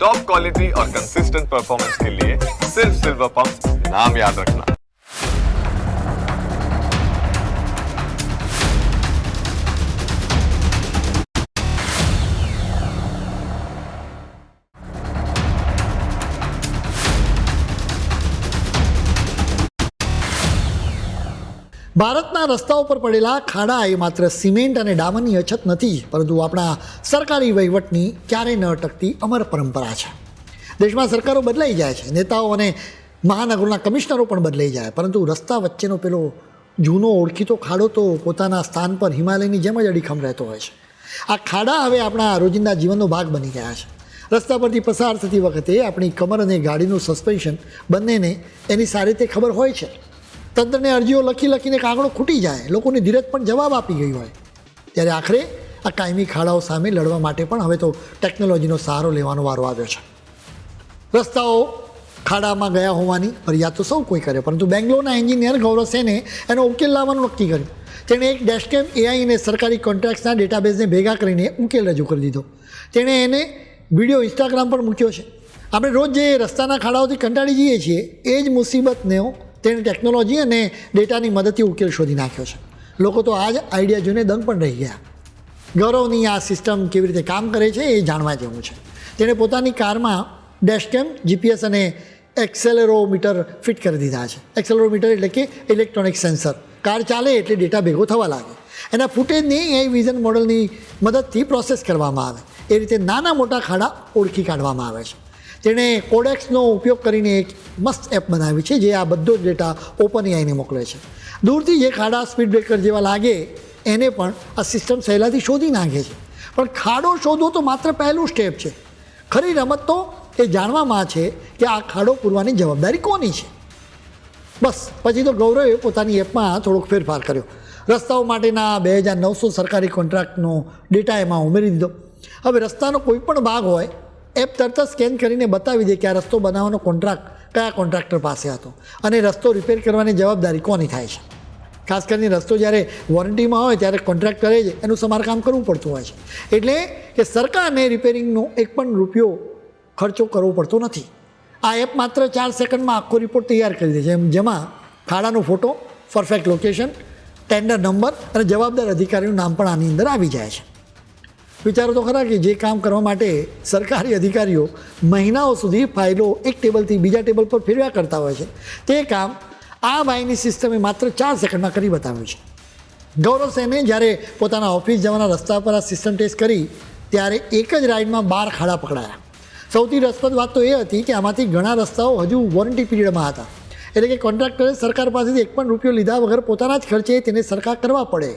Top quality और consistent performance के लिए सिर्फ सिल्वर पंप नाम याद रखना। ભારતના રસ્તાઓ પર પડેલા ખાડા એ માત્ર સિમેન્ટ અને ડામરની અછત નથી, પરંતુ આપણા સરકારી વહીવટની ક્યારેય ન અટકતી અમર પરંપરા છે. દેશમાં સરકારો બદલાઈ જાય છે, નેતાઓ અને મહાનગરોના કમિશનરો પણ બદલાઈ જાય, પરંતુ રસ્તા વચ્ચેનો પેલો જૂનો ઓળખીતો ખાડો તો પોતાના સ્થાન પર હિમાલયની જેમ જ અડીખમ રહેતો હોય છે. આ ખાડા હવે આપણા રોજિંદા જીવનનો ભાગ બની ગયા છે. રસ્તા પરથી પસાર થતી વખતે આપણી કમર અને ગાડીનું સસ્પેન્શન બંનેને એની સારી રીતે ખબર હોય છે. તંત્રને અરજીઓ લખીને કાગળો ખૂટી જાય, લોકોની ધીરજ પણ જવાબ આપી ગઈ હોય, ત્યારે આખરે આ કાયમી ખાડાઓ સામે લડવા માટે પણ હવે તો ટેકનોલોજીનો સહારો લેવાનો વારો આવ્યો છે. રસ્તાઓ ખાડામાં ગયા હોવાની ફરિયાદ તો સૌ કોઈ કરે, પરંતુ બેંગ્લોરના એન્જિનિયર ગૌરવ સેને એનો ઉકેલ લાવવાનું નક્કી કર્યું. તેણે એક ડેશકેમ એઆઈ અને સરકારી કોન્ટ્રાક્ટ્સના ડેટાબેઝને ભેગા કરીને ઉકેલ રજૂ કરી દીધો. તેણે એને વિડીયો ઇન્સ્ટાગ્રામ પર મૂક્યો છે. આપણે રોજ જે રસ્તાના ખાડાઓથી કંટાળી જઈએ છીએ, એ જ મુસીબતને તેણે ટેકનોલોજી અને ડેટાની મદદથી ઉકેલ શોધી નાખ્યો છે. લોકો તો આ જ આઈડિયા જોઈને દંગ પણ રહી ગયા. ગૌરવની આ સિસ્ટમ કેવી રીતે કામ કરે છે એ જાણવા જેવું છે. તેણે પોતાની કારમાં ડેશકેમ, જીપીએસ અને એક્સેલરોમીટર ફિટ કરી દીધા છે. એક્સેલરોમીટર એટલે કે ઇલેક્ટ્રોનિક સેન્સર. કાર ચાલે એટલે ડેટા ભેગો થવા લાગે. એના ફૂટેજને એઆઈ વિઝન મોડલની મદદથી પ્રોસેસ કરવામાં આવે. એ રીતે નાના મોટા ખાડા ઓળખી કાઢવામાં આવે છે. તેણે કોડેક્સનો ઉપયોગ કરીને એક મસ્ત એપ બનાવી છે, જે આ બધો જ ડેટા ઓપન એઆઈને મોકલે છે. દૂરથી જે ખાડા સ્પીડ બ્રેકર જેવા લાગે એને પણ આ સિસ્ટમ સહેલાથી શોધી નાખે છે. પણ ખાડો શોધવો તો માત્ર પહેલું સ્ટેપ છે. ખરી રમત તો એ જાણવામાં છે કે આ ખાડો પૂરવાની જવાબદારી કોની છે. બસ પછી તો ગૌરવે પોતાની એપમાં થોડોક ફેરફાર કર્યો. રસ્તાઓ માટેના 2900 સરકારી કોન્ટ્રાક્ટનો ડેટા એમાં ઉમેરી દીધો. હવે રસ્તાનો કોઈ પણ ભાગ હોય, એપ તરત જ સ્કેન કરીને બતાવી દે કે આ રસ્તો બનાવવાનો કોન્ટ્રાક્ટ કયા કોન્ટ્રાક્ટર પાસે હતો અને રસ્તો રિપેર કરવાની જવાબદારી કોની થાય છે. ખાસ કરીને રસ્તો જ્યારે વોરંટીમાં હોય ત્યારે કોન્ટ્રાક્ટરે જ એનું સમારકામ કરવું પડતું હોય છે. એટલે કે સરકારને રિપેરિંગનો એક પણ રૂપિયો ખર્ચો કરવો પડતો નથી. આ એપ માત્ર 4 સેકન્ડમાં આખો રિપોર્ટ તૈયાર કરી દે છે, જેમાં ખાડાનો photo, perfect location, tender number અને જવાબદાર અધિકારીનું નામ પણ આની અંદર આવી જાય છે. વિચારો તો ખરા કે જે કામ કરવા માટે સરકારી અધિકારીઓ મહિનાઓ સુધી ફાઇલો એક ટેબલથી બીજા ટેબલ પર ફેરવ્યા કરતા હોય છે, તે કામ આ ભાઈની સિસ્ટમે માત્ર 4 સેકન્ડમાં કરી બતાવ્યું છે. ગૌરવ સેને જ્યારે પોતાના ઓફિસ જવાના રસ્તા પર આ સિસ્ટમ ટેસ્ટ કરી ત્યારે એક જ રાઇડમાં 12 ખાડા પકડાયા. સૌથી રસપ્રદ વાત તો એ હતી કે આમાંથી ઘણા રસ્તાઓ હજુ વોરંટી પીરિયડમાં હતા, એટલે કે કોન્ટ્રાક્ટરે સરકાર પાસેથી એક પણ રૂપિયો લીધા વગર પોતાના જ ખર્ચે તેને સરકાર કરવા પડે.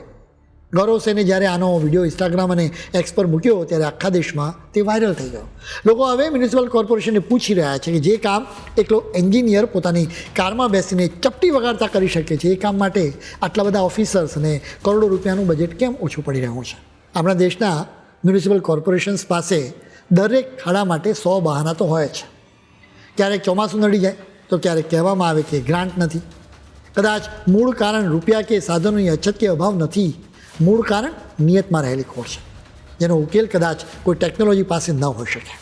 ગૌરવ સેને જ્યારે આનો વિડીયો ઇન્સ્ટાગ્રામ અને એક્સ પર મૂક્યો ત્યારે આખા દેશમાં તે વાયરલ થઈ ગયો. લોકો હવે મ્યુનિસિપલ કોર્પોરેશનને પૂછી રહ્યા છે કે જે કામ એકલો એન્જિનિયર પોતાની કારમાં બેસીને ચપટી વગાડતા કરી શકે છે, એ કામ માટે આટલા બધા ઓફિસર્સ અને કરોડો રૂપિયાનું બજેટ કેમ ઓછું પડી રહ્યું છે. આપણા દેશના મ્યુનિસિપલ કોર્પોરેશન્સ પાસે દરેક ખાડા માટે 100 બહાના તો હોય જ. ક્યારેક ચોમાસું નડી જાય તો ક્યારેક કહેવામાં આવે કે ગ્રાન્ટ નથી. કદાચ મૂળ કારણ રૂપિયા કે સાધનોની અછત કે અભાવ નથી, મૂળ કારણ નિયતમાં રહેલી ખોટ છે, જેનો ઉકેલ કદાચ કોઈ ટેકનોલોજી પાસે ન હોઈ શકે.